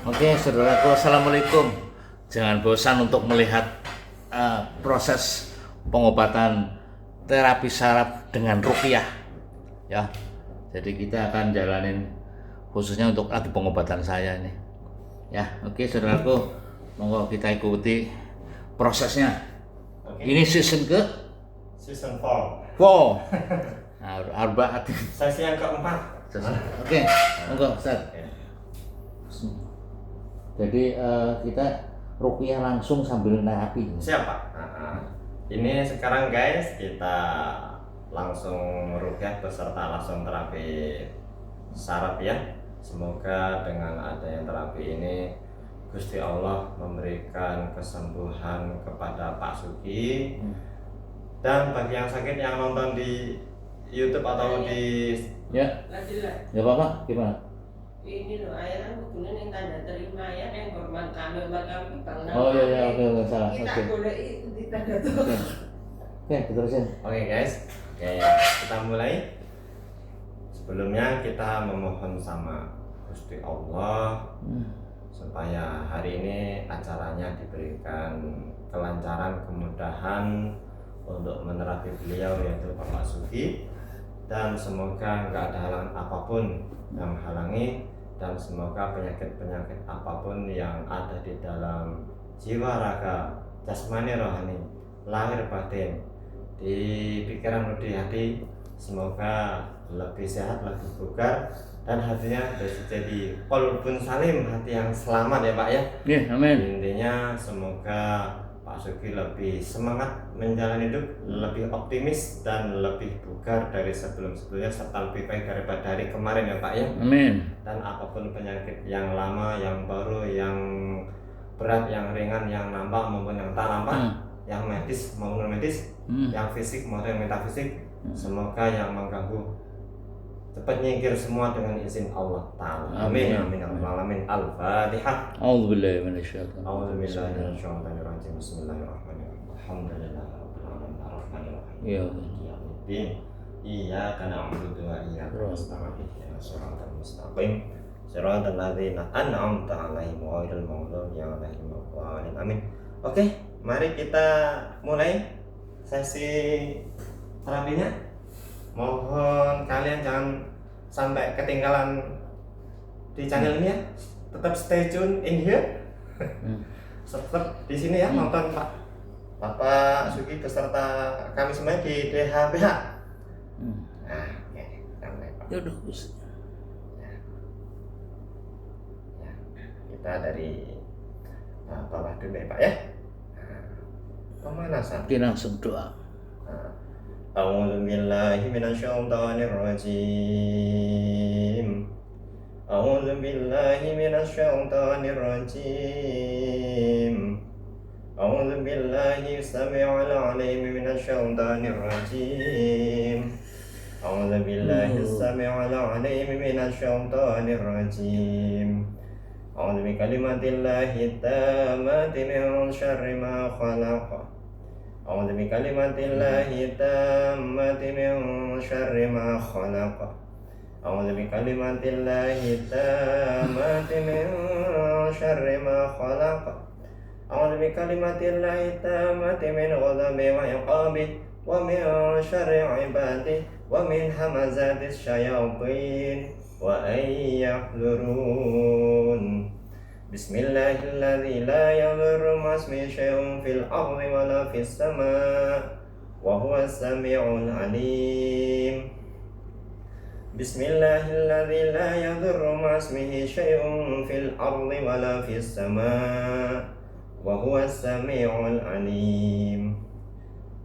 Oke, saudaraku, assalamualaikum. Jangan bosan untuk melihat proses pengobatan terapi saraf dengan ruqyah, ya. Jadi kita akan jalanin khususnya untuk lagi pengobatan saya ini, ya. Oke, saudaraku, monggo kita ikuti prosesnya. Oke. Ini season ke Season 4. wow. Arba'at. Sesi yang keempat. Oke, monggo, Ustaz. Jadi kita ruqyah langsung sambil nerapi. Siapa? Ini sekarang guys kita langsung ruqyah beserta langsung terapi saraf ya. Semoga dengan adanya terapi ini Gusti Allah memberikan kesembuhan kepada Pak Sugi. Dan bagi yang sakit yang nonton di YouTube atau di Ya. Ya apa? Gimana? Ini loh ayah kan kebetulan yang tanda terima ya yang korban kami bang Oh iya oke salah. kita Oke. boleh itu di tanda tuh. Oke, terusin. Oke guys, kita mulai. Sebelumnya kita memohon sama Gusti Allah supaya hari ini acaranya diberikan kelancaran, kemudahan untuk menerapi beliau yaitu Bapak Sugi, dan semoga nggak ada halangan apapun yang menghalangi, dan semoga penyakit-penyakit apapun yang ada di dalam jiwa, raga, jasmani, rohani, lahir batin, di pikiran dan di hati, semoga lebih sehat, lebih bugar, dan hatinya jadi qalbun salim, hati yang selamat ya Pak ya. Iya, amin. Intinya semoga Pak Sugi lebih semangat menjalani hidup, lebih optimis dan lebih bugar dari sebelum-sebelumnya, serta lebih baik daripada hari kemarin ya Pak ya. Amin. Dan apapun penyakit yang lama, yang baru, yang berat, yang ringan, yang nampak maupun yang tak nampak, yang medis maupun non medis, yang fisik maupun yang metafisik, semoga yang mengganggu cepat nyingkir semua dengan izin Allah Ta'ala. Amin. Amin. Amin. Al-Fatihah. A'udzubillahi minasyaitonir A'udzu billahi minasyaitonir rajim. Bismillahirrahmanirrahim. Alhamdulillahi rabbil alamin. Arrahmanirrahim. Ya. Maliki yaumiddin. Iyyaka na'budu wa iyyaka nasta'in. Ihdinas siratal mustaqim. Siratal ladzina an'amta 'alaihim ghairil maghdubi 'alaihim waladdallin. Amin. Oke, mari kita mulai sesi terapinya. Mohon kalian jangan sampai ketinggalan di channel ini ya. Tetap stay tune in here. Tetap di sini ya, nonton Bapak Sugi beserta kami semua di DHBH. Nah, oke, kita mulai Pak. Ya udah, Gus. Ya, kita dari bawah dulu ya Pak ya. Pemanasan. Kita langsung doa. A'udzu billahi minasyaitonir rajim. A'udzu billahi minasyaitonir rajim. A'udzu billahi samii'il 'aliim minasyaitonir rajim. A'udzu billahi samii'il 'aliim minasyaitonir rajim. A'udzu bikalimatillahi tammati min syarri ma khalaq. A'udzu bikalimatillahi tammati min syarri ma khalaq. A'udzu bikalimatillahi tammati min syarri ma khalaq. A'udzu bikalimatillahi tammati min ghadabi wa iqabi wa min syarri ibadi wa min hamazatis syayatin wa an yahdurun. Bismillahilladzi la yadurru ma'asmihi syai'un fil ardi wa la fis sama' wa huwas sami'ul 'alim. Bismillahilladzi la yadurru ma'asmihi syai'un fil ardi wa la fis sama' wa huwas sami'ul 'alim.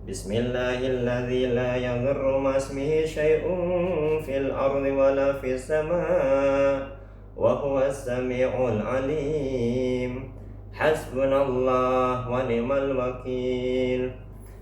Bismillahilladzi la yadurru ma'asmihi syai'un fil ardi wa la fis sama' wa huwas sami'ul 'alim. Hasbunallah wa ni'mal wakil.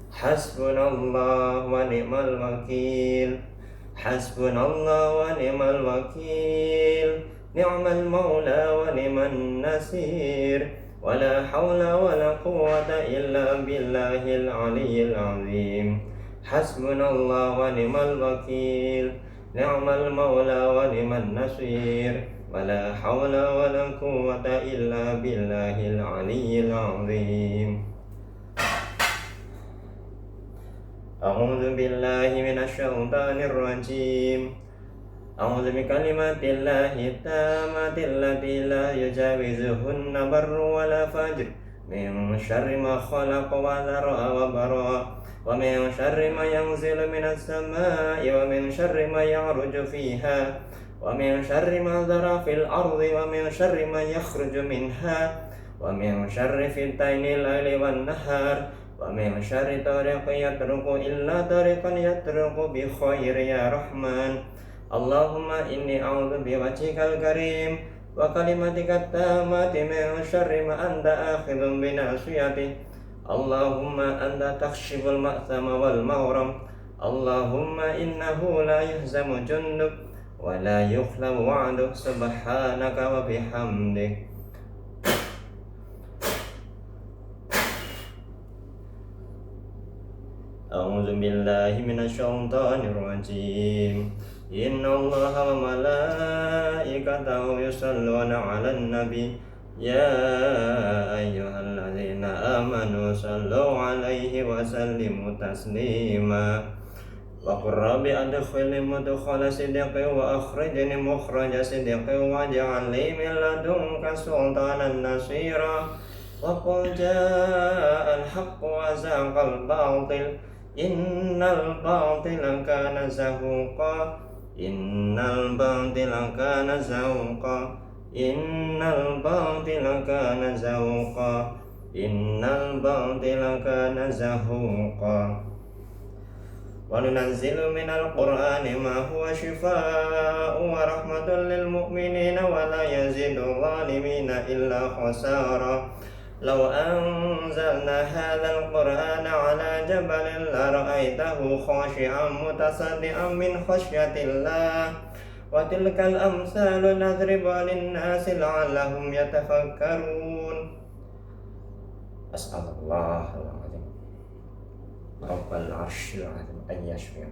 Hasbunallah wa ni'mal wakil. Hasbunallah wa ni'mal wakil. Ni'mal maula wa ni'man nasir. Wa la hawla wa la quwwata illa billahil 'aliyyil 'azim. Hasbunallah wa ni'mal wakil. Ni'mal maula wa ni'man nasir. ولا حول ولا قوة إلا بالله العلي العظيم. أعوذ بالله من الشيطان الرجيم. أعوذ بكلمات الله التامة التي لا يجاوزهن بر ولا فجر من شر ما خلق وذرأ وبرأ ومن شر ما ينزل من السماء ومن شر ما يعرج فيها ومن شر ما ذرى في الأرض ومن شر ما يخرج منها ومن شر فتن الليل والنهار ومن شر طريق يطرق إلا طريقا يطرق بخير يا رحمن. اللهم إني أعوذ بوجهك الكريم وكلمتك التامة من شر ما أنت آخذ بناصيته. اللهم أنت تكشف المأثم والمغرم. اللهم إنه لا يهزم جندك ولا يخلف وعدك سبحانك وبحمدك. أعوذ بالله من الشيطان الرجيم. إن الله وملائكته يصلون على النبي يا أيها الذين آمنوا صلوا عليه وسلموا تسليما. وقل رب أدخلني مدخل صدق وأخرجني مخرج صدق واجعل لي من لدنك سلطانا نصيرا. وقل جاء الحق وزهق الباطل إن الباطل كان زهوقا. إن الباطل كان زهوقا. إن الباطل كان زهوقا. إن الباطل كان زهوقا. وننزل من القرآن ما هو شفاء ورحمة للمؤمنين ولا يزيد الظالمين إلا خسارا. لو أنزلنا هذا القرآن على جبل لرأيته خاشعا متصدعا من خشية الله. وتلك الأمثال نضربها للناس لعلهم يتفكرون. أسأل الله العظيم رب العرش العظيم أن يشفي.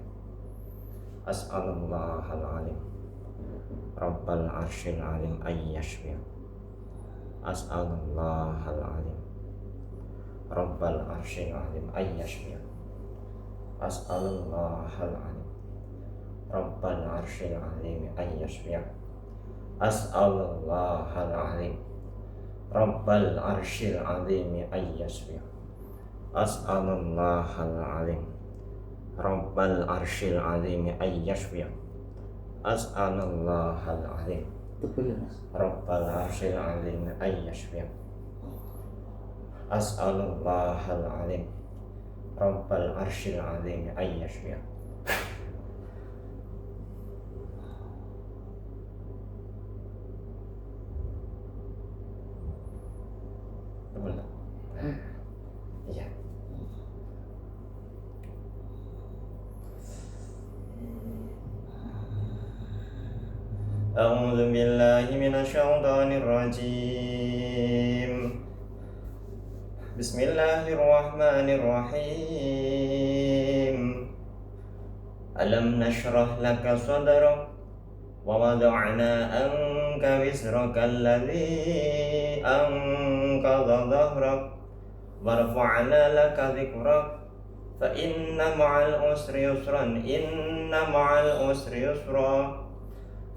أسأل الله العظيم رب العرش العظيم أن يشفي. أسأل الله العظيم رب العرش العظيم أن يشفي. أسأل الله العظيم رب العرش العظيم أن يشفي. أسأل الله العظيم رب العرش العظيم أن يشفي. أسأل الله العظيم رب العرش العظيم أن يشفي. أسأل الله العظيم رب العرش العظيم أن يشفي. أسأل الله العظيم رب العرش العظيم أن يشفي. Iya. أعوذ بالله من الشيطان الرجيم. بسم الله الرحمن الرحيم. ألم نشرح لك صدرك ووضعنا عنك وزرك الذي أنقض ظهرك ورفعنا لك ذكرك فإن مع العسر يسرا إن مع العسر يسرا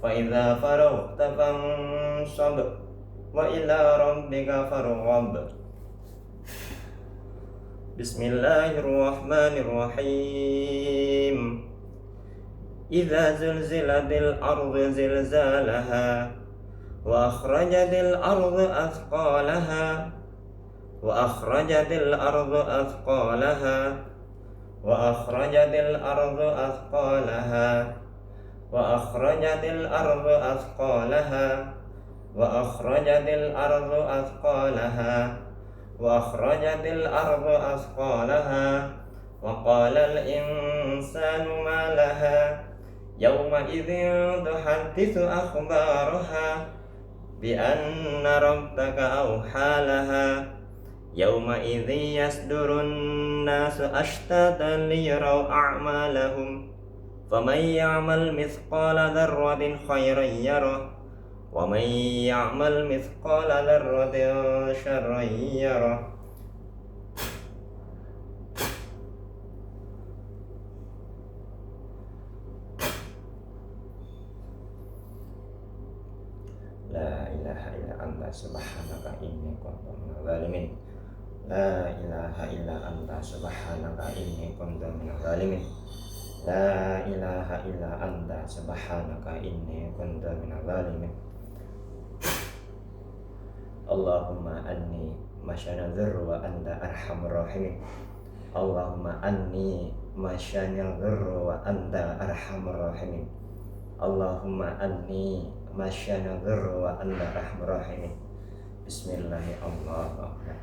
فإذا فرغت فانصب وإلى ربك فارغب. بسم الله الرحمن الرحيم. إذا زلزلت الأرض زلزالها وأخرجت الأرض أثقالها وأخرجت الأرض أثقالها وأخرجت الأرض أثقالها وأخرجت الأرض أثقالها وأخرجت الأرض أثقالها وأخرجت الأرض أثقالها وقال الإنسان ما لها يومئذ تحدث أخبارها بأن ربك أوحى لها يومئذ يصدر الناس أشتاتا ليروا أعمالهم فمن يعمل مثقال ذرة خيرا يره ومن يعمل مثقال ذرة شرا يره لا إله إلا أنت سبحانك إني كنت من الظالمين لا إله إلا أنت سبحانك إني كنت من الظالمين لا إله إلا أنت سبحانك إني كنت من الظالمين اللهم أني مشاني الضر وأنت أرحم الراحمين اللهم أني مشاني الضر وأنت أرحم الراحمين اللهم أني مشاني الضر وأنت أرحم الراحمين بسم الله الله أكبر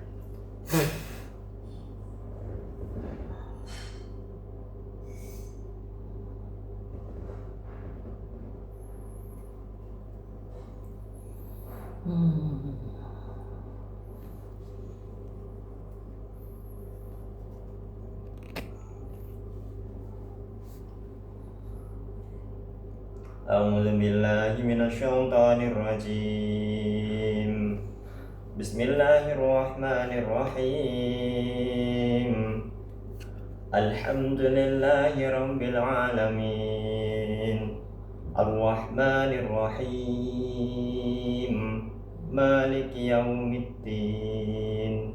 أعوذ بالله من الشيطان الرجيم بسم الله الرحمن الرحيم الحمد لله رب العالمين الرحمن الرحيم مالك يوم الدين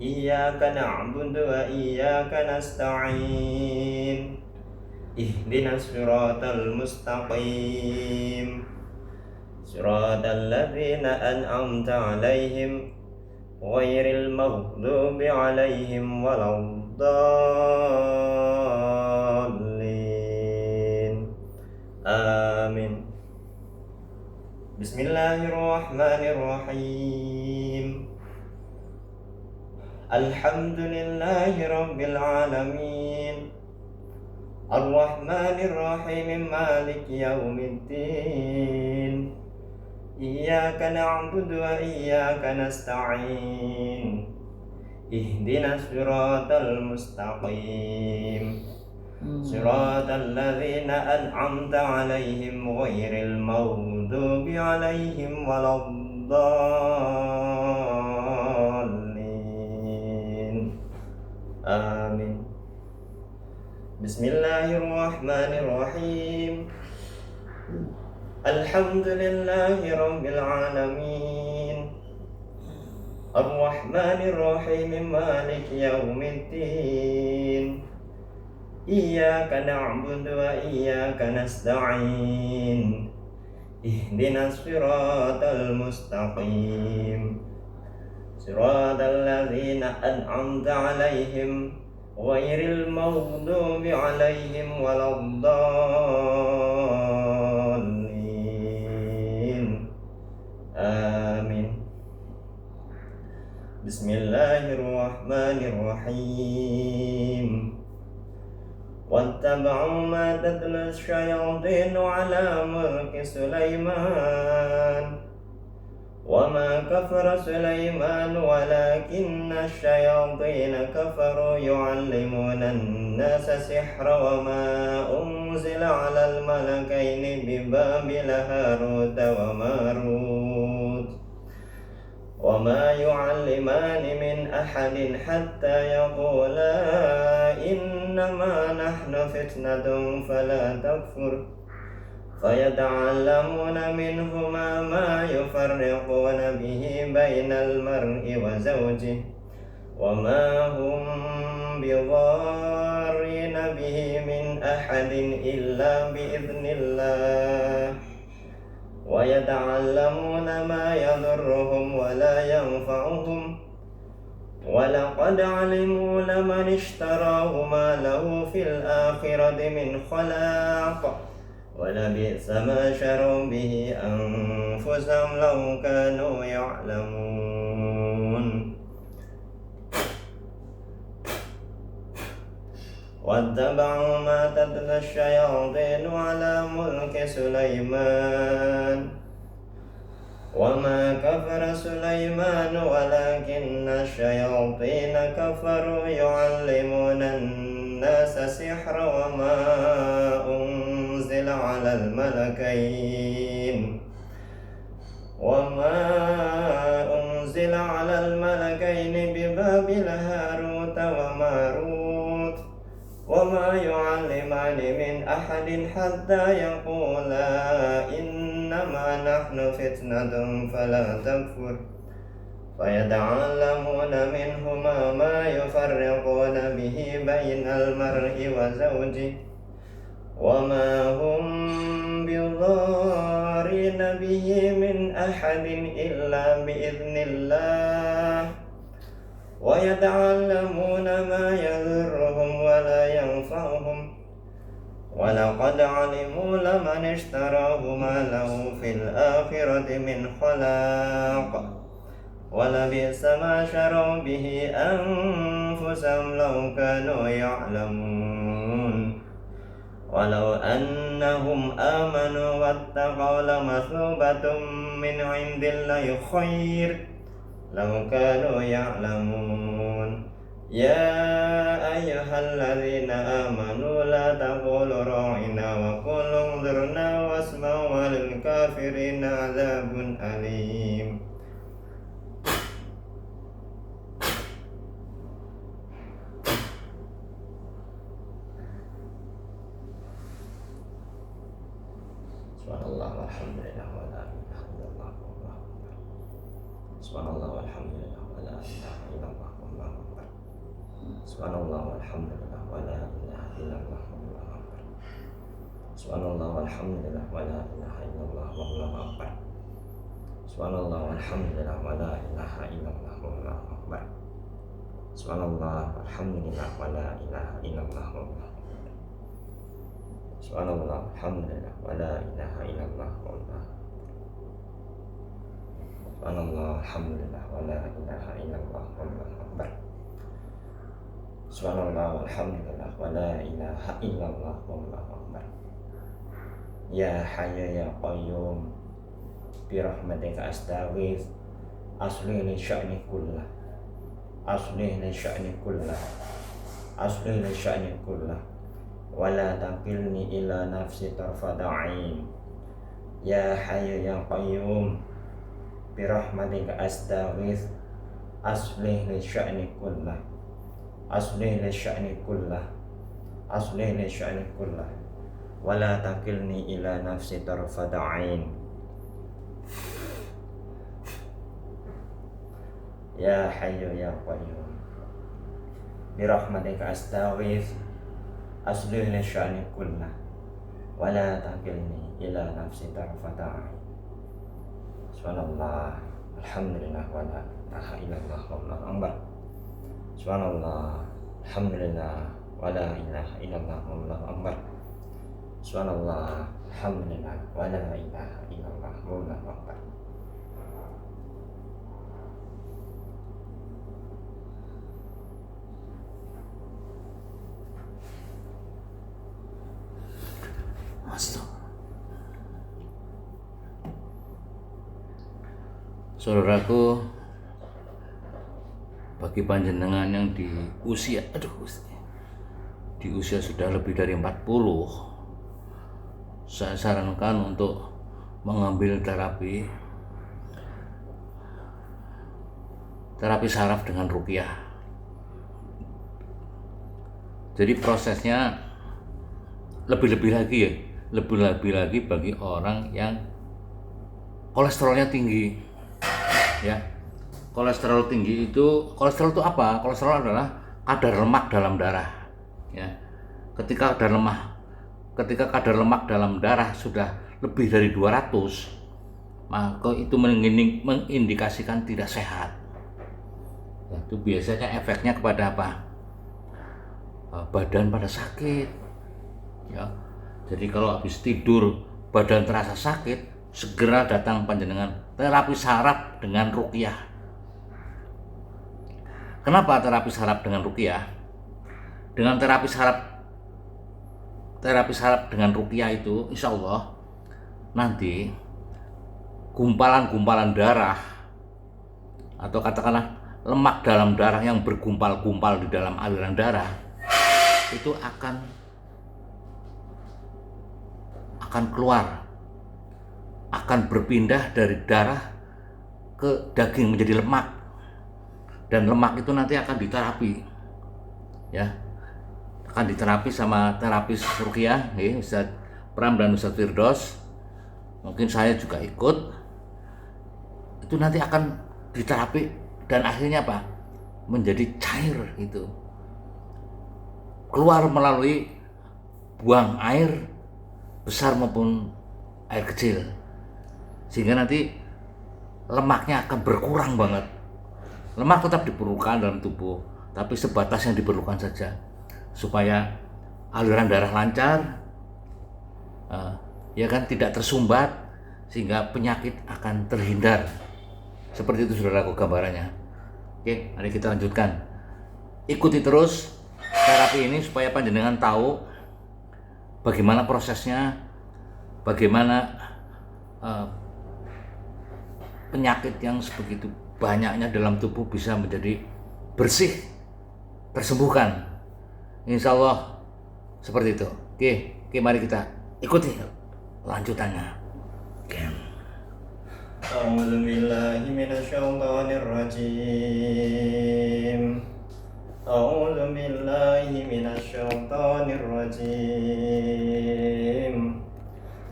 إياك نعبد وإياك نستعين اهدنا الصراط المستقيم صراط الذين أنعمت عليهم غير المغضوب عليهم ولا الضالين آمين بسم الله الرحمن الرحيم الحمد لله رب العالمين الرحمن الرحيم مالك يوم الدين إياك نعبد وإياك نستعين اهدنا الصراط المستقيم صراط الذين أنعمت عليهم غير المغضوب عليهم ولا الضالين آمين بسم الله الرحمن الرحيم الحمد لله رب العالمين الرحمن الرحيم مالك يوم الدين إياك نعبد وإياك نستعين اهدنا الصراط المستقيم صراط الذين أنعمت عليهم غير المغضوب عليهم ولا الضالين آمين بسم الله الرحمن الرحيم واتبعوا ما تتلو الشياطين على ملك سليمان وما كفر سليمان ولكن الشياطين كفروا يعلمون الناس السحر وما أنزل على الملكين ببابل هاروت وماروت وما يعلمان من أحد حتى يقولا إنما نحن فتنة فلا تكفر فيتعلمون منهما ما يفرقون به بين المرء وزوجه وما هم بضارين به من أحد إلا بإذن الله ويتعلمون ما يضرهم ولا ينفعهم ولقد علموا لمن اشتراه ما له في الآخرة من خلاق ولبئس ما شروا به أنفسهم لو كانوا يعلمون واتبعوا ما تتلو الشياطين على ملك سليمان وما كفر سليمان ولكن الشياطين كفروا يعلمون الناس السحر وما أنزل على الملكين وما أنزل على الملكين ببابل هاروت وماروت وما يعلمان من أحد حتى يقولا إنما نحن فتنة فلا تكفر فيتعلمون منهما ما يفرقون به بين المرء وزوجه وما هم بضارين به من أحد إلا بإذن الله ويتعلمون ما يضرهم ولا ينفعهم ولقد علموا لمن اشتراه ما له في الآخرة من خلاق ولبئس ما شروا به أنفسهم لو كانوا يعلمون ولو أنهم آمنوا واتقوا لمثوبة من عند الله خير لو كانوا يعلمون يا أيها الذين آمنوا لا تقولوا راعنا وقولوا انظرنا واسمعوا وللكافرين عذاب أليم. Subhanallah walhamdulillah wa la ilaha illallah wallahu akbar. Subhanallah walhamdulillah wa la ilaha illallah wallahu akbar. Subhanallah walhamdulillah wa la ilaha illallah wallahu akbar. Subhanallah walhamdulillah wa la ilaha illallah wallahu akbar. Subhanallah walhamdulillah wa la ilaha illallah wallahu akbar. Subhanallah walhamdulillah wa la ilaha illallah wallahu akbar. Subhanallah alhamdulillah wa la ilaha illallah wallahu Subhanallah alhamdulillah wa la ilaha illallah wallahu akbar. Subhanallah alhamdulillah wa la ilaha illallah wallahu akbar. Ya hayya ya qayyum bi rahmatika astaghits aslih li sya'ni kullah aslih li sya'ni kullah aslih li sya'ni kullah wala taqilni ila nafsi tarfata ain. Ya hayyu ya qayyum bi rahmatika astaghits aslih li sya'ni kullah aslih li sya'ni kullah aslih li sya'ni kullah wala taqilni ila nafsi tarfata ain. Ya hayyu ya qayyum bi rahmatika astaghits aslih li sya'ni kullah wala taqilni ila nafsi tarfata ain. Subhanallah alhamdulillah wa la ilaha illallah wallahu akbar. Subhanallah alhamdulillah wa la ilaha illallah wallahu akbar. Subhanallah alhamdulillah wa la ilaha illallah wallahu akbar. Saudaraku, bagi panjenengan yang di usia sudah lebih dari 40, saya sarankan untuk mengambil terapi saraf dengan ruqyah. Jadi prosesnya lebih-lebih lagi bagi orang yang kolesterolnya tinggi, ya. Kolesterol itu apa? Kolesterol adalah kadar lemak dalam darah, ya. Ketika kadar lemak dalam darah sudah lebih dari 200, maka itu mengindikasikan tidak sehat. Ya, itu biasanya efeknya kepada apa? Badan pada sakit, ya. Jadi kalau habis tidur badan terasa sakit, segera datang panjenengan terapi saraf dengan ruqyah. Kenapa terapi saraf dengan ruqyah? Dengan terapi saraf dengan ruqyah itu insya Allah nanti gumpalan-gumpalan darah atau katakanlah lemak dalam darah yang bergumpal-gumpal di dalam aliran darah itu akan keluar akan berpindah dari darah ke daging menjadi lemak, dan lemak itu nanti akan diterapi, ya, akan diterapi sama terapis ruqyah, Ustaz Pram dan Ustaz Firdaus. Mungkin saya juga ikut. Itu nanti akan diterapi dan akhirnya apa? Menjadi cair itu. Keluar melalui buang air besar maupun air kecil. Sehingga nanti lemaknya akan berkurang banget. Lemak tetap diperlukan dalam tubuh, tapi sebatas yang diperlukan saja. Supaya aliran darah lancar, ya kan, tidak tersumbat, sehingga penyakit akan terhindar. Seperti itu saudaraku gambarannya. Oke, mari kita lanjutkan. Ikuti terus terapi ini supaya panjenengan tahu bagaimana prosesnya, bagaimana penyakit yang sebegitu banyaknya dalam tubuh bisa menjadi bersih, tersembuhkan. Insya Allah seperti itu. Oke, mari kita ikuti lanjutannya. Oke. أعوذ بالله من الشيطان الرجيم أعوذ بالله من الشيطان الرجيم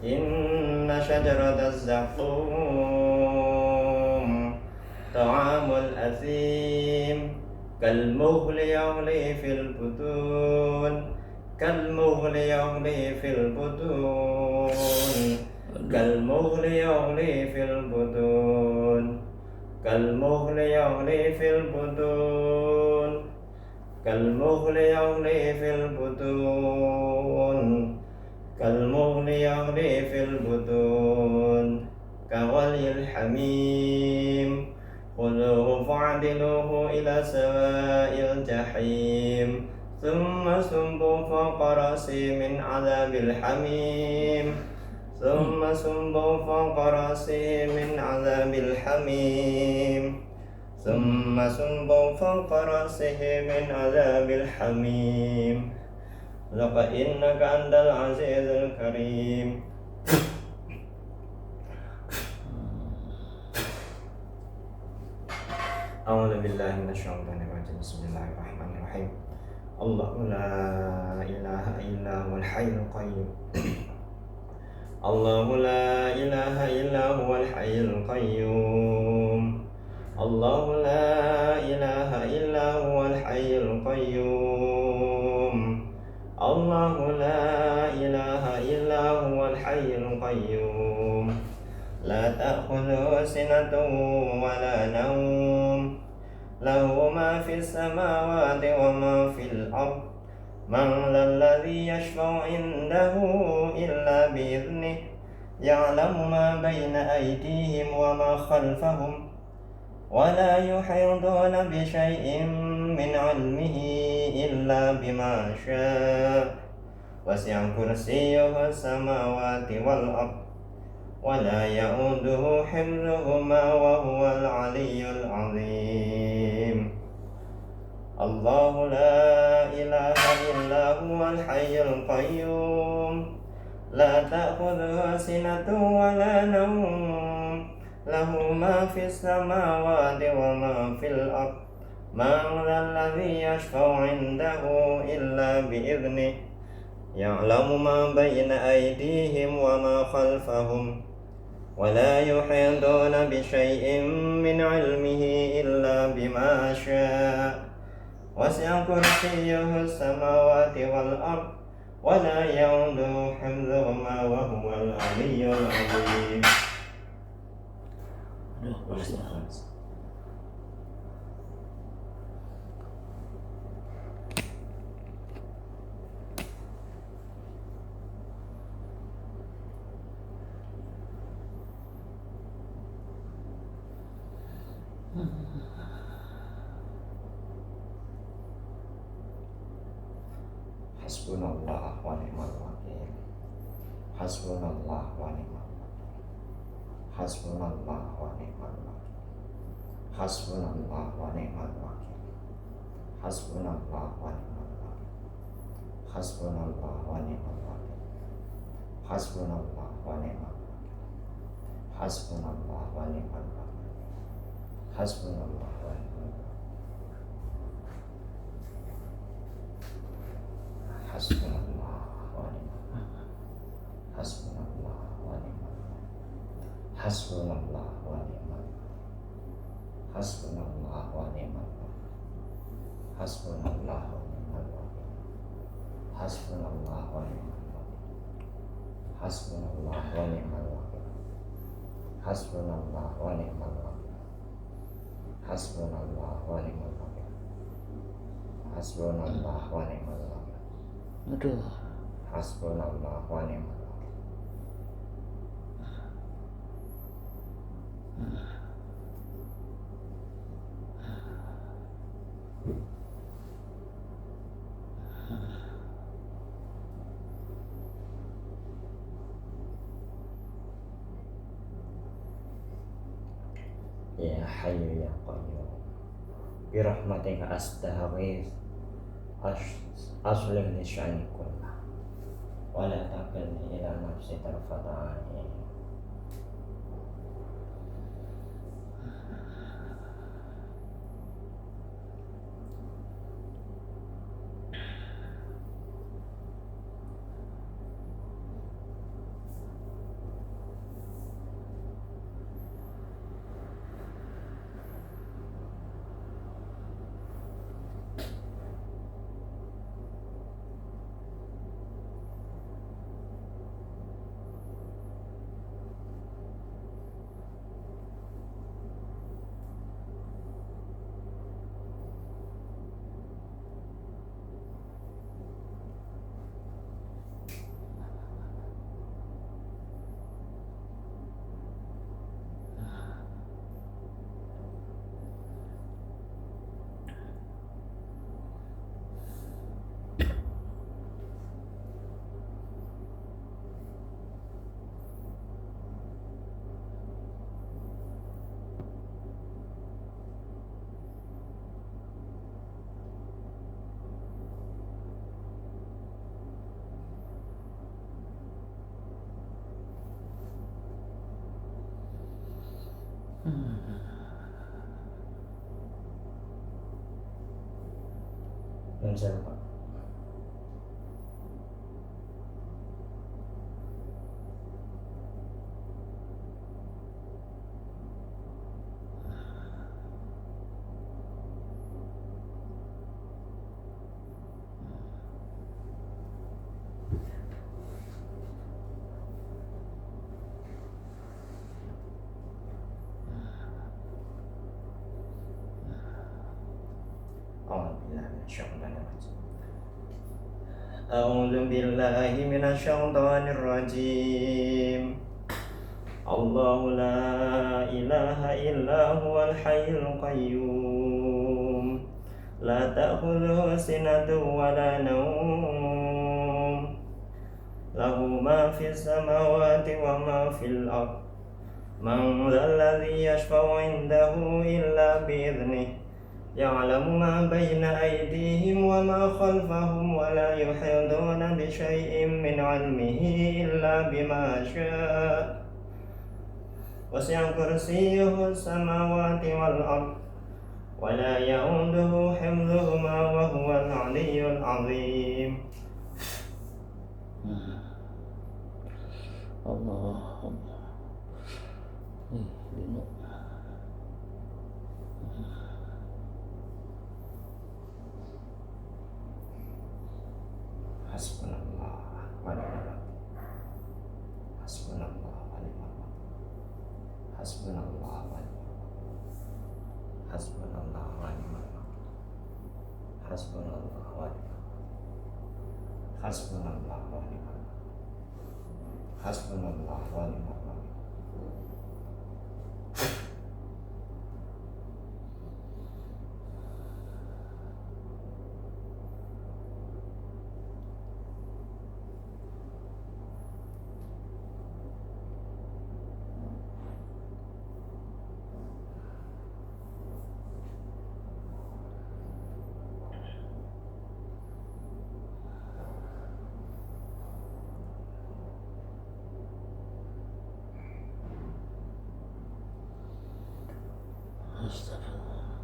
إن شجرة الزقوم طعام الأثيم كالمهل يغلي في البطون كالمهل يغلي في البطون كالمهل يغلي في البطون كالمهل يغلي في البطون كالمهل يغلي في البطون كالمهل يغلي في البطون كغلي الحميم خذوه فاعدلوه إلى سواء الجحيم ثم صبوا فوق رأسه من عذاب الحميم ثم صبوا فوق رأسه من عذاب الحميم ثم صبوا فوق رأسه من عذاب الحميم ذق إنك أنت العزيز الكريم أعوذ بالله من الشيطان الرجيم بسم الله الرحمن الرحيم الله لا إله إلا هو الحي القيوم الله لا إله إلا هو الحي القيوم الله لا إله إلا هو الحي القيوم الله لا إله إلا هو الحي القيوم لا تأخذه سنة ولا نوم له ما في السماوات وما في الأرض من ذا الذي يشفع عنده إلا بإذنه يعلم ما بين أيديهم وما خلفهم ولا يحيطون بشيء من علمه إلا بما شاء وسع كرسيه السماوات والأرض ولا يؤوده حفظهما وهو العلي العظيم الله لا إله إلا هو الحي القيوم لا تأخذه سنة ولا نوم له ما في السماوات وما في الأرض من ذا الذي يشفع عنده إلا بإذنه يعلم ما بين أيديهم وما خلفهم ولا يحيطون بشيء من علمه إلا بما شاء وسع كرسيه السماوات والأرض ولا يؤوده حفظهما وهو العلي العظيم. Hasbunallah wa ni'mal wakil. Hasbunallah wa ni'mal wakil. Hasbunallah wa ni'mal wakil. Hasbunallah wa ni'mal wakil. Hasbunallah wa ni'mal wakil. Hasbunallah wa ni'mal wakil. Hasbunallah wa ni'mal wakil. Hasbunallah wa ni'mal wakil. Hasbunallah wa ni'mal wakil. Hasbunallah wa ni'mal wakil. Hasbunallah wa ni'mal wakil. Hasbunallah wa ni'mal wakil. Hasbunallah wa ni'mal wakil. Hasbunallah wa ni'mal wakil. Hasbunallah wa ni'mal wakil. Hasbunallah wa ni'mal wakil. Hasbunallah wa ni'mal wakil. Hasbunallah wa ni'mal wakil. Hasbunallah wa ni'mal wakil. Aduh. Hasbunallah wa ni'mal wakil. Ya Hayyu ya Qayyum, bi rahmatika astaghits, aslih li sya'ni kullah, wa la takilni ila nafsi tarfata 'ain. Dan saya Pak. A'udzu billahi minasyaitonir rajim. Allahu la ilaha illa huwal hayyul qayyum. La ta'khudhuhu sinatun wa la nawm. Lahu ma fis samawati wa ma fil ardh. Man dhal ladzi yashfa'u 'indahu illa bi idhnihi. يعلم ما بين أيديهم وما خلفهم ولا يحيطون بشيء من علمه إلا بما شاء وسع كرسيه السماوات والأرض ولا يئوده حفظهما وهو العلي العظيم. Allah. Hasbunallah wa ni'mal wakil. Hasbunallah wa ni'mal wakil. Hasbunallah wa ni'mal wakil. Hasbunallah wa ni'mal wakil. Hasbunallah wa ni'mal wakil. Hasbunallah wa ni'mal wakil. Hasbunallah wa ni'mal wakil.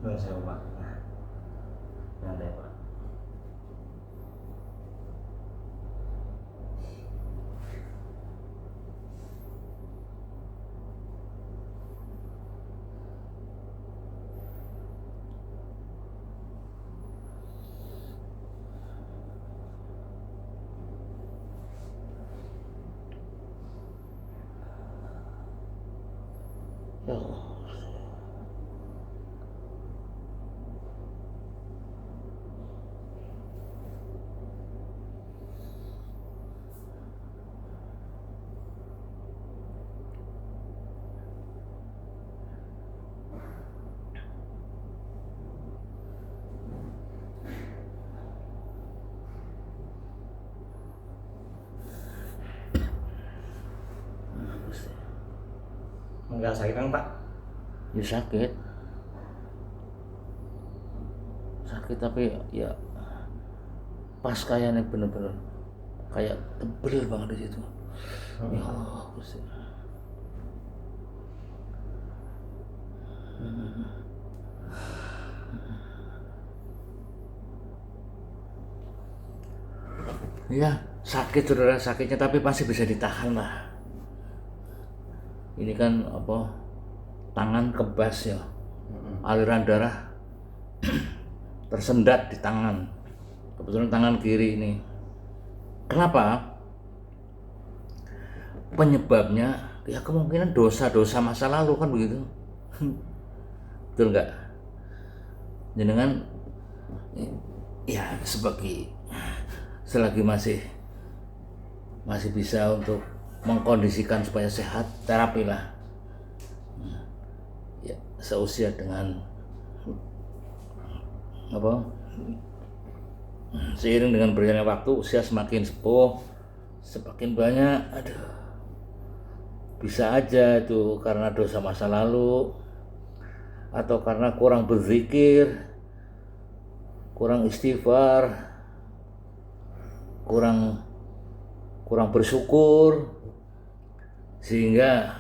Nggak usah Pak. Nah, santai Pak. Ya Allah. Enggak sakit kan Pak? Ya sakit tapi ya pas kayaknya bener-bener kayak tebel banget di situ. Ya Allah, Gusti. Ya sakit saudara, sakitnya tapi masih bisa ditahan lah. Ini kan apa, tangan kebas ya, aliran darah tersendat di tangan, kebetulan tangan kiri ini. Kenapa? Penyebabnya ya kemungkinan dosa-dosa masa lalu kan begitu. Betul nggak? Jenengan ya selagi masih bisa untuk mengkondisikan supaya sehat, terapi lah. Ya seusia dengan apa? Seiring dengan berjalannya waktu, usia semakin sepuh, semakin banyak, bisa aja itu karena dosa masa lalu, atau karena kurang berzikir, kurang istighfar, kurang bersyukur, sehingga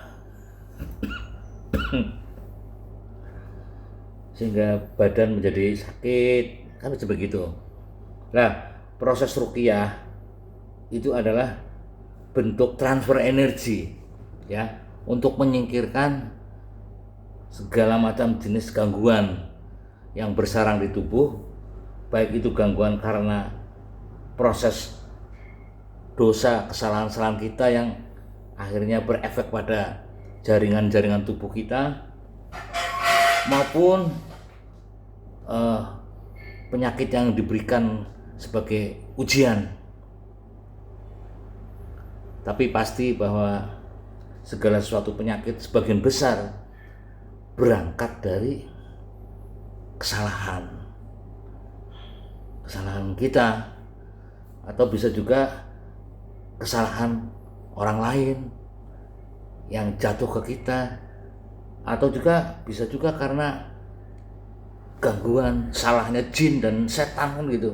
badan menjadi sakit, kan seperti begitu. Nah, proses ruqyah itu adalah bentuk transfer energi ya, untuk menyingkirkan segala macam jenis gangguan yang bersarang di tubuh, baik itu gangguan karena proses dosa, kesalahan-kesalahan kita yang akhirnya berefek pada jaringan-jaringan tubuh kita, maupun penyakit yang diberikan sebagai ujian. Tapi pasti bahwa segala sesuatu penyakit sebagian besar berangkat dari kesalahan kita, atau bisa juga kesalahan orang lain yang jatuh ke kita, atau juga bisa juga karena gangguan salahnya jin dan setan kan gitu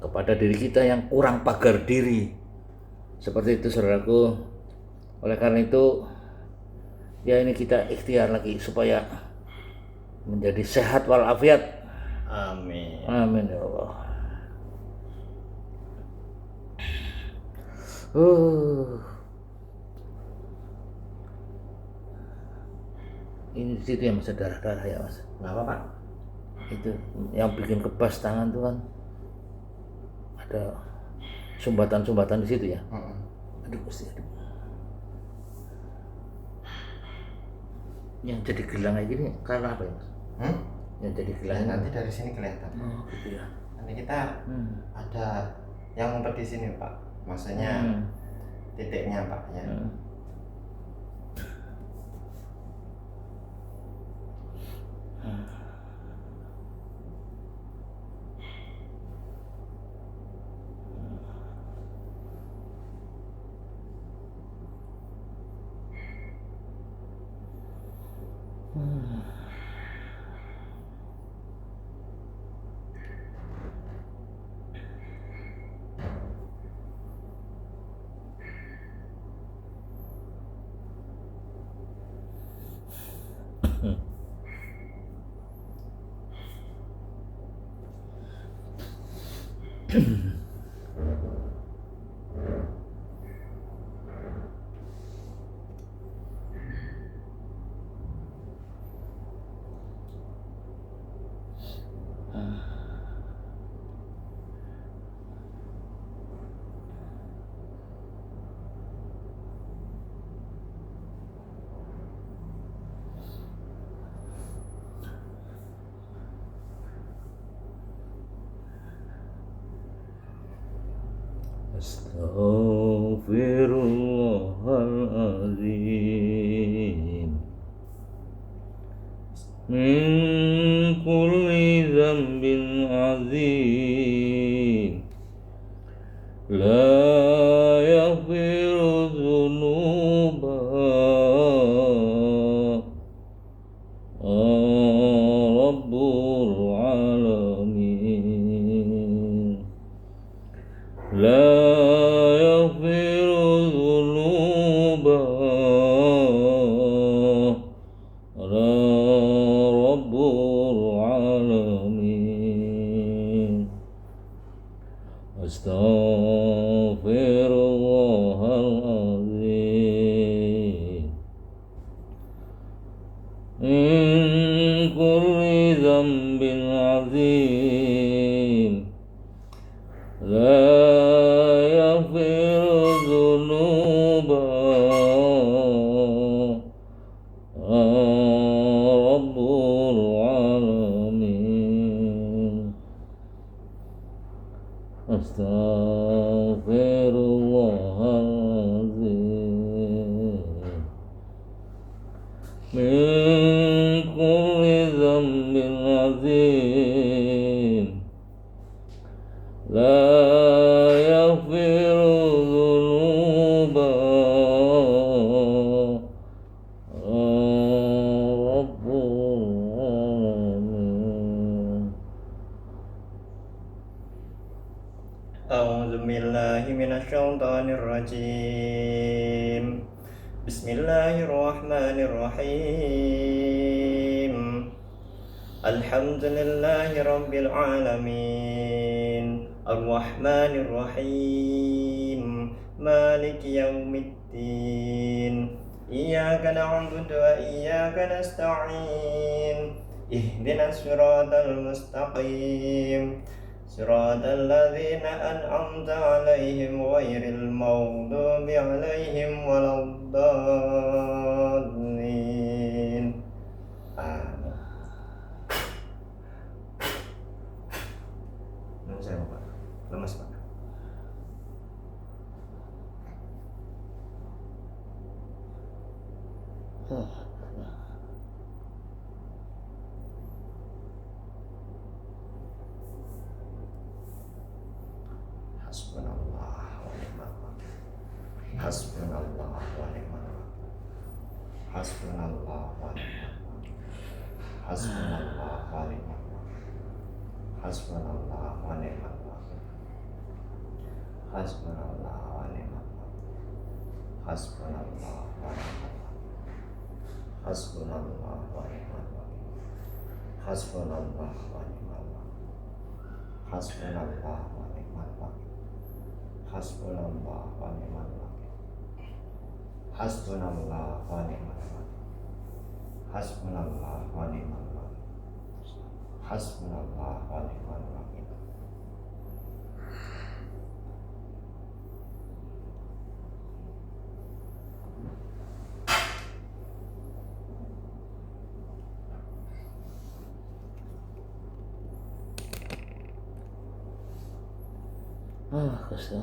kepada diri kita yang kurang pagar diri. Seperti itu saudaraku. Oleh karena itu ya ini kita ikhtiar lagi supaya menjadi sehat walafiat. Amin. Amin ya Allah. Ini di situ yang masih darah-darah ya Mas. Kenapa Pak? Itu yang bikin kebas tangan tuh kan ada sumbatan-sumbatan di situ ya. Aduh Gusti, aduh. Yang jadi gelang kayak gini karena apa ya Mas? Yang jadi gelang Nanti dari sini kelihatan. Oh gitu ya. Nanti kita ada yang ngumpet di sini Pak. Maksudnya titiknya Pak ya. Astaghfirullahaladzim min kulli dzambin azim la yaghfiru dzunuba rabbul alamin la yaghfiru dzunuba rabbul alamin astaghfirullahaladzim min kulli dzambin azim la yaghfiru dzunuba rabbul alamin astaghfirullahaladzim min kulli dzambin azim la yaghfiru dzunuba rabbul alamin. A'udzu billahi minasyaitonir rajim. Bismillahirrahmanirrahim. Alhamdulillahi rabbil alamin. Ar-Rahmanir Rahim. Maliki yaumiddin. Iyyaka na'budu wa iyyaka nasta'in. Ihdinas siratal mustaqim. Siratal ladzina an'amta 'alaihim ghairil maghdubi 'alaihim waladdallin. Amin. Nun saya Pak. Lemas Pak. Hasbunallah wa ni'mal wakil. Hasbunallah wa ni'mal wakil. Hasbunallah wa ni'mal wakil. Hasbunallah wa ni'mal wakil. Hasbunallah wa ni'mal wakil. Hasbunallah wa ni'mal wakil. Hasbunallah wa ni'mal wakil. Hasbunallah wa ni'mal wakil. Hasbunallah wa ni'mal wakil. Hasbunallah wa ni'mal wakil. Hasbunallah wa ni'mal wakil. Hasbunallah wa ni'mal wakil. Hasbunallah wa ni'mal wakil. Hasbunallah wa ni'mal wakil. Kesel.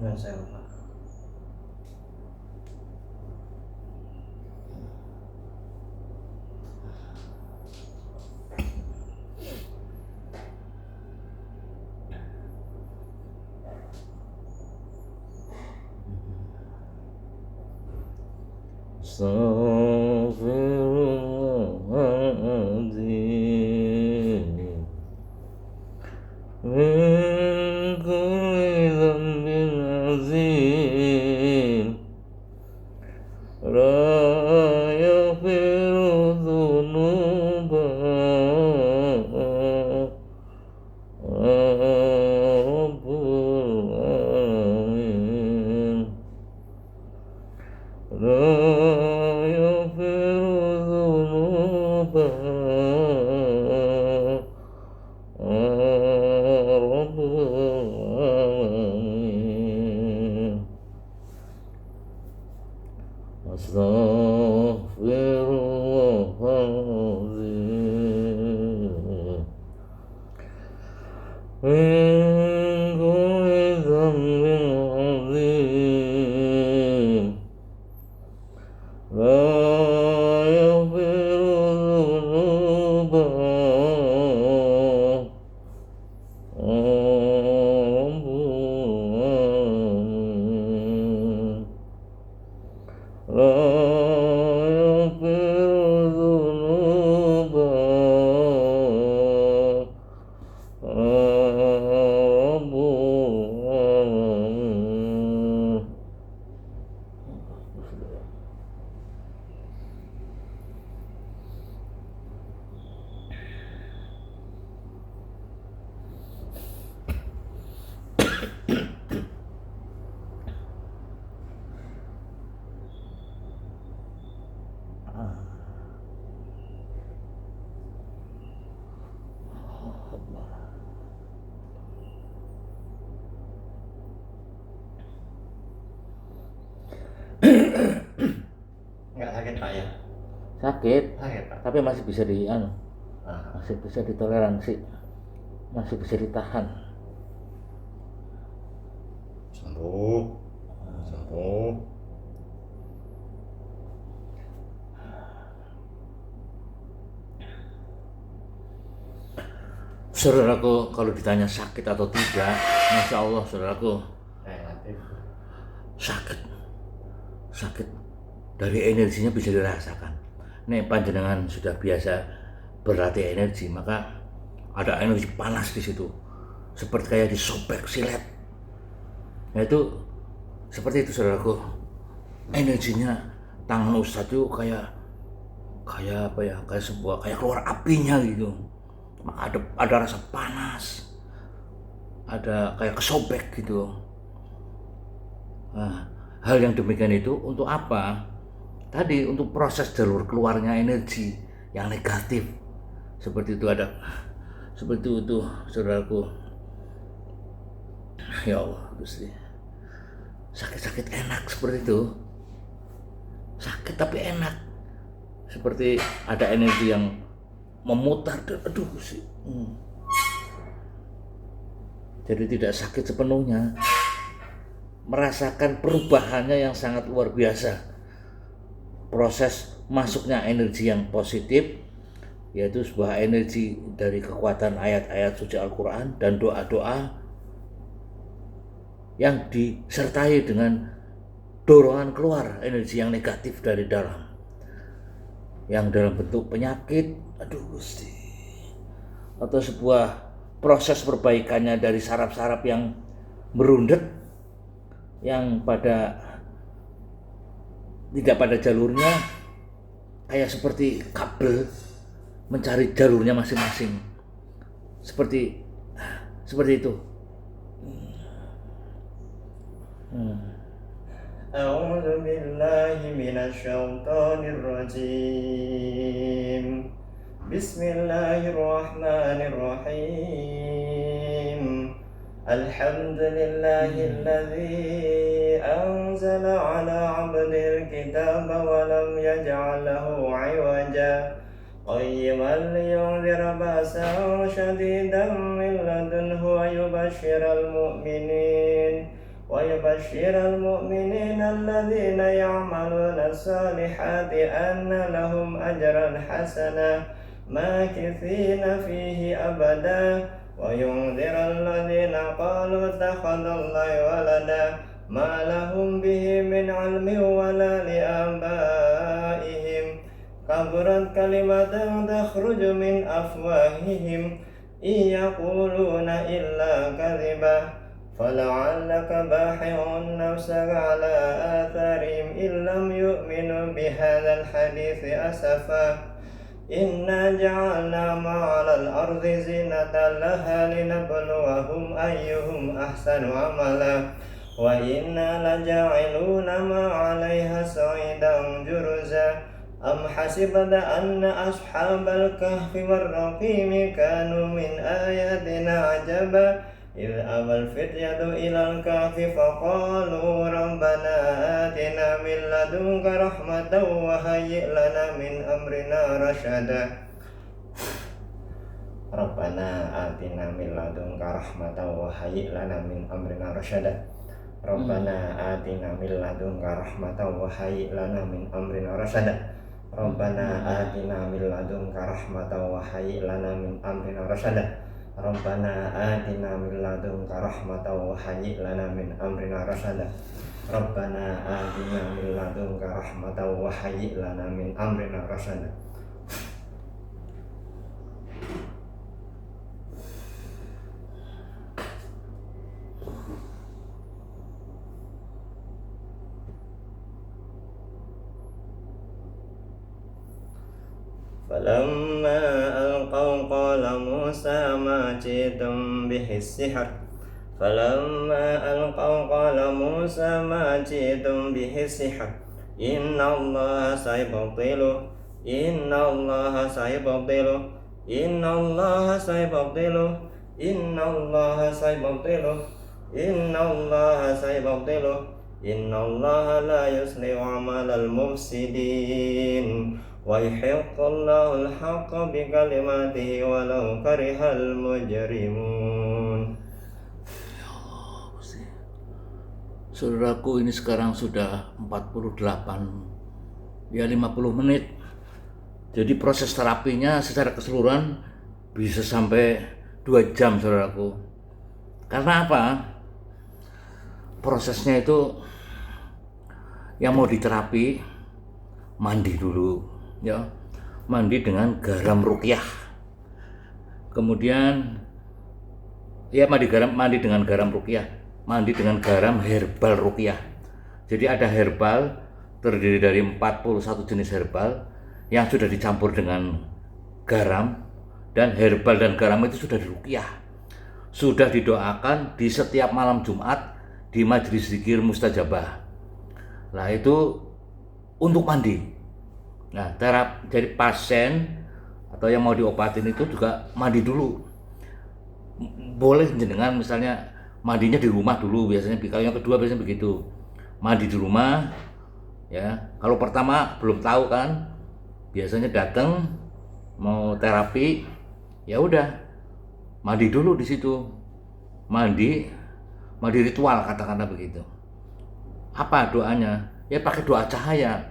Nggak saya lupa. Astaghfirullahaladzim min kulli dhanbin azim la yaghfiru dhunuba rabbul alamin la yaghfiru dhunuba rabbul alamin astaghfirullahaladzim min kulli dhanbin azim la yaghfiru dhunuba rabbul alamin la yaghfiru dhunuba rabbul alamin. Nggak sakit Pak ya? Sakit, Sakit Pak. tapi masih bisa Ah, masih bisa ditoleransi, masih bisa ditahan. sembuh, sembuh. Saudaraku, kalau ditanya sakit atau tidak, Masya Allah saudaraku, Relatif. sakit dari energinya bisa dirasakan. Nih panjenengan sudah biasa berlatih energi, maka ada energi panas di situ, seperti kayak disobek silet. Nah itu seperti itu saudaraku, energinya tangan Ustadz itu kayak apa ya, kayak keluar apinya gitu. Maka ada rasa panas, ada kayak kesobek gitu. Nah, hal yang demikian itu untuk apa? Tadi untuk proses jalur keluarnya energi yang negatif. Seperti itu saudaraku. Ya Allah Gusti, sakit enak seperti itu, sakit tapi enak, seperti ada energi yang memutar. Aduh Gusti. Jadi tidak sakit sepenuhnya, merasakan perubahannya yang sangat luar biasa. Proses masuknya energi yang positif, yaitu sebuah energi dari kekuatan ayat-ayat suci Al-Quran dan doa-doa yang disertai dengan dorongan keluar energi yang negatif dari dalam, yang dalam bentuk penyakit, aduh Gusti, atau sebuah proses perbaikannya dari saraf-saraf yang merundet, yang tidak pada jalurnya, kayak seperti kabel mencari jalurnya masing-masing, seperti itu. A'udzu billahi minasy syaithanir rajim. Bismillahirrahmanirrahim. Alhamdulillahilladzi anzala ala 'abdil kitaba wa lam yaj'al lahu 'iwaja qayyiman liyunzira ba'san shadidan min ladunhu wa yubashshiral mu'minin alladzina ya'maluna as-salihati anna lahum ajran hasana makithina fihi abada wa yunzira alladzina qalu ittakhadallahu walada ma lahum bihi min 'ilmin wala li abaihim kaburat kalimatan takhruju min afwahihim iyaquluna illa kadhiba fala'allaka bahi'un nafsaka ala atharihim illam yu'minu bihadzal hadithi asafa inna ja'alna ma'alal ardi zinatan laha linabluwahum ayyuhum ahsanu amala wa inna laja'iluna ma'alaiha sa'idan juruza am hasibta anna ashabal kahfi warraqimi kanu min ayatina ajaba إذ أوى الفتية إلى الكهف فقالوا ربنا آتنا من لدنك رحمة وهيئ لنا من أمرنا رشدا ربنا آتنا من لدنك رحمة وهيئ لنا من أمرنا رشدا ربنا آتنا من لدنك رحمة وهيئ لنا من أمرنا رشدا ربنا آتنا من لدنك رحمة وهيئ لنا من أمرنا رشدا Rabbana atina min ladunka rahmatan wa hayyi' lana min amrina rasyada. Rabbana atina min ladunka rahmatan wa hayyi' lana min amrina rasyada. Falamma alqaw qala Musa ma ji'tum bihi as-sihr Falamma alqaw qala Musa ma ji'tum bihi as-sihr Inna Allaha sayubtiluh Inna Allaha sayubtiluh Inna Allaha sayubtiluh Inna Allaha sayubtiluh Inna Allaha sayubtiluh Inna Allaha la yuslihu 'amalal mufsidin wa yuhiqqullahu al-haqqa bi kalimatihi walau karihal mujrimun. Saudaraku, ini sekarang sudah 48 ya 50 menit. Jadi proses terapinya secara keseluruhan bisa sampai 2 jam, saudaraku. Karena apa? Prosesnya itu yang mau diterapi mandi dulu, ya, mandi dengan garam ruqyah. Kemudian ya mandi dengan garam ruqyah, mandi dengan garam herbal ruqyah. Jadi ada herbal terdiri dari 41 jenis herbal yang sudah dicampur dengan garam, dan herbal dan garam itu sudah diruqyah, sudah didoakan di setiap malam Jumat di majelis zikir mustajabah. Nah, itu untuk mandi. Nah, jadi pasien atau yang mau diobatin itu juga mandi dulu. Boleh jenengan misalnya mandinya di rumah dulu, biasanya kalau yang kedua biasanya begitu. Mandi di rumah, ya. Kalau pertama belum tahu kan, biasanya datang mau terapi, ya udah mandi dulu di situ. Mandi ritual, katakanlah begitu. Apa doanya? Ya pakai doa cahaya.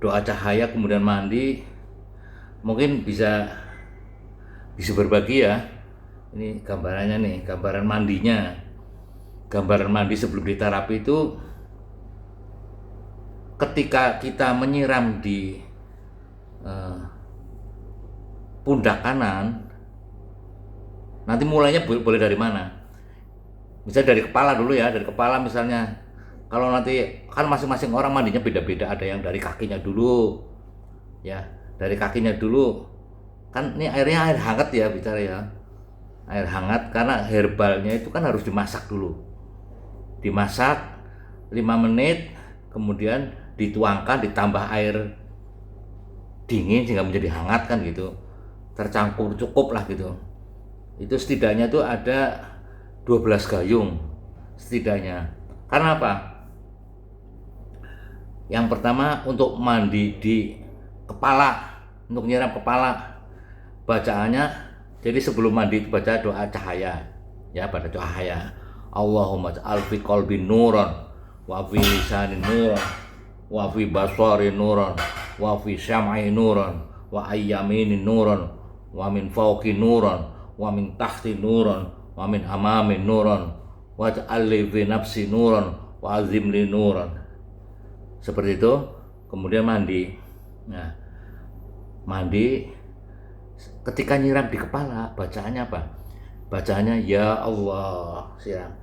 Doa cahaya kemudian mandi. Mungkin bisa berbagi ya. Ini gambarannya nih, gambaran mandinya. Gambaran mandi sebelum diterapi itu ketika kita menyiram di pundak kanan. Nanti mulainya boleh dari mana? Misalnya dari kepala dulu ya, dari kepala misalnya. Kalau nanti kan masing-masing orang mandinya beda-beda, ada yang dari kakinya dulu, ya dari kakinya dulu. Kan ini airnya air hangat ya bicara ya, air hangat karena herbalnya itu kan harus dimasak dulu, dimasak 5 menit, kemudian dituangkan, ditambah air dingin sehingga menjadi hangat kan gitu, tercampur cukup lah gitu. Itu setidaknya tuh ada 12 gayung setidaknya. Karena apa? Yang pertama untuk mandi di kepala, untuk nyiram kepala. Bacaannya, jadi sebelum mandi itu baca doa cahaya, ya, pada cahaya. Allahumma ja'al fi qalbi nuran wa fi lisani nuran wa fi basari nuran wa fi syam'i nuran wa ayyamini nuran wa min fawqi nuran wa min tahti nuran wa min amami nuran wa ja'al li fi nafsi nuran wa azim li nuran. Seperti itu. Kemudian mandi. Nah, mandi ketika nyiram di kepala bacaannya apa? Bacaannya ya Allah siram.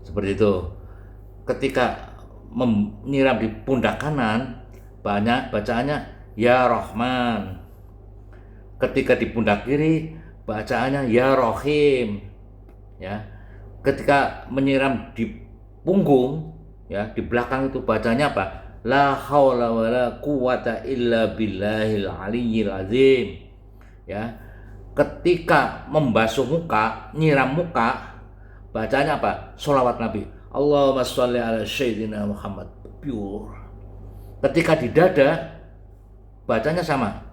Seperti itu. Ketika menyiram di pundak kanan banyak bacaannya ya Rahman. Ketika di pundak kiri bacaannya ya Rahim. Ya. Ketika menyiram di punggung, ya, di belakang itu bacanya apa? La haula wala quwata illa billahil aliyyil azim. Ya. Ketika membasuh muka, nyiram muka, bacanya apa? Sholawat Nabi. Allahumma sholli ala sayyidina Muhammad. Pure. Ketika di dada, bacanya sama.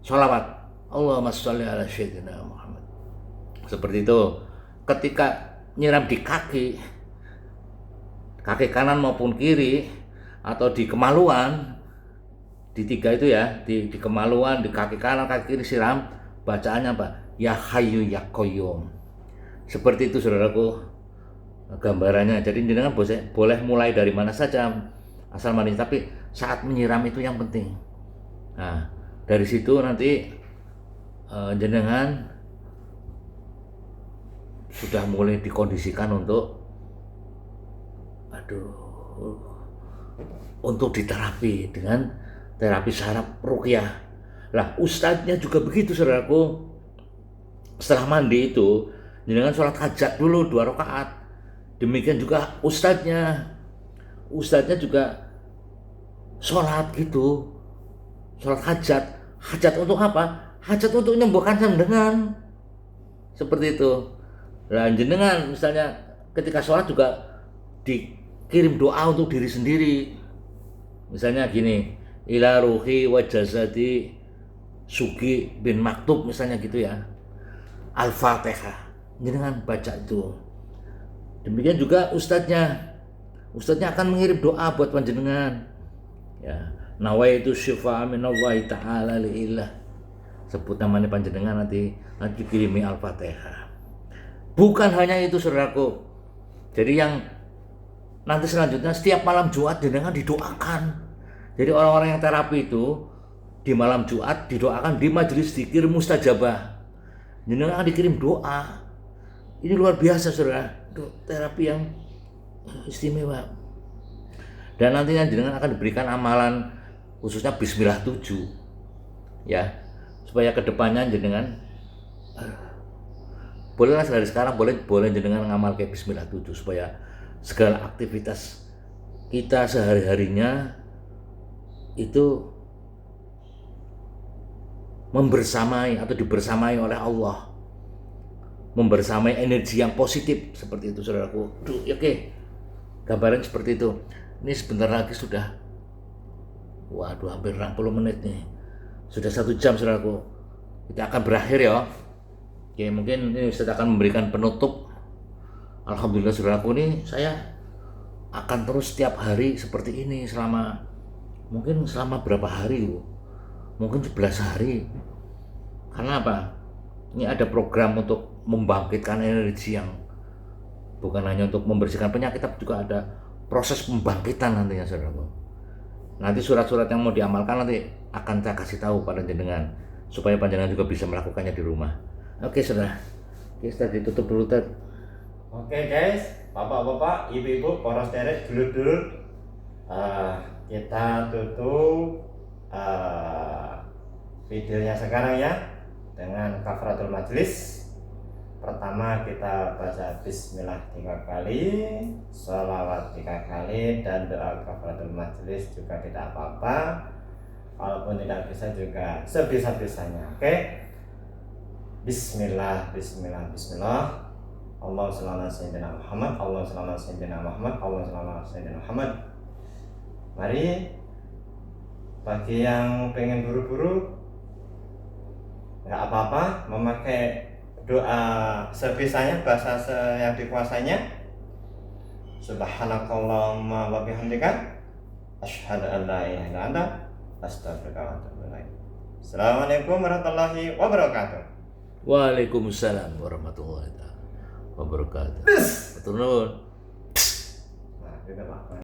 Sholawat. Allahumma sholli ala sayyidina Muhammad. Seperti itu. Ketika nyiram di kaki kanan maupun kiri, atau di kemaluan, di tiga itu ya, di kemaluan, di kaki kanan, kaki kiri siram, bacaannya apa? Ya Hayyu ya Qayyum. Seperti itu saudaraku gambarannya. Jadi jenengan boleh mulai dari mana saja asal mandi, tapi saat menyiram itu yang penting. Nah, dari situ nanti jenengan sudah mulai dikondisikan untuk diterapi dengan terapi saraf ruqyah. Lah, ustadznya juga begitu saudaraku. Setelah mandi itu jenengan sholat hajat dulu 2 rakaat. Demikian juga ustadznya juga sholat gitu, sholat hajat. Hajat untuk apa? Hajat untuk menyembuhkan jenengan. Seperti itu. Lah, jenengan misalnya ketika sholat juga dikirim doa untuk diri sendiri. Misalnya gini, ila ruhi wa jasadi Sugi bin Maktub misalnya gitu ya. Al-Fatihah. Jenengan baca itu. Demikian juga ustadznya akan mengirim doa buat panjenengan. Ya, nawaitu syifa minallahi ta'ala liillah. Sebut namanya panjenengan nanti kirimi Al-Fatihah. Bukan hanya itu saudaraku. Jadi yang nanti selanjutnya setiap malam Jumat jenengan didoakan. Jadi orang-orang yang terapi itu di malam Jumat didoakan di majelis dzikir mustajabah. Jenengan akan dikirim doa. Ini luar biasa saudara. Itu terapi yang istimewa. Dan nantinya jenengan akan diberikan amalan khususnya Bismillah 7. Ya. Supaya kedepannya jenengan bolehlah dari sekarang boleh jenengan ngamal kayak Bismillah 7 supaya segala aktivitas kita sehari-harinya itu membersamai atau dibersamai oleh Allah, membersamai energi yang positif seperti itu saudaraku. Oke, gambaran seperti itu. Ini sebentar lagi sudah, waduh, hampir 60 menit nih, sudah 1 jam saudaraku. Kita akan berakhir ya. Oke, mungkin ini Ustaz akan memberikan penutup. Alhamdulillah saudaraku, ini saya akan terus setiap hari seperti ini selama berapa hari, mungkin 11 hari. Karena apa? Ini ada program untuk membangkitkan energi yang bukan hanya untuk membersihkan penyakit, tapi juga ada proses pembangkitan nantinya saudaraku. Nanti surat-surat yang mau diamalkan nanti akan saya kasih tahu pada jenengan supaya panjenengan juga bisa melakukannya di rumah. Oke saudara, kita ditutup dulu Ted. Oke guys, bapak-bapak, ibu-ibu, poros derek, dulur-dulur, kita tutup videonya sekarang ya dengan kafaratul majlis. Pertama kita baca bismillah 3 kali, sholawat 3 kali, dan doa kafaratul majlis juga tidak apa-apa. Walaupun tidak bisa juga sebisa-bisanya. Oke. Bismillah, bismillah, bismillah. Allahumma shalli ala sayyidina Muhammad, Allahumma shalli ala sayyidina Muhammad, Allahumma shalli ala sayyidina Muhammad. Mari bagi yang pengen buru-buru nggak apa-apa, memakai doa sebisanya, bahasa yang dikuasainya. Subhanakallahumma wa bihamdika asyhadu an la ilaha illa anta astaghfiruka wa atubu ilaik. Assalamualaikum warahmatullahi wabarakatuh. Waalaikumsalam warahmatullahi wabarakatuh. Betul nuwun. Nah, itu Pak.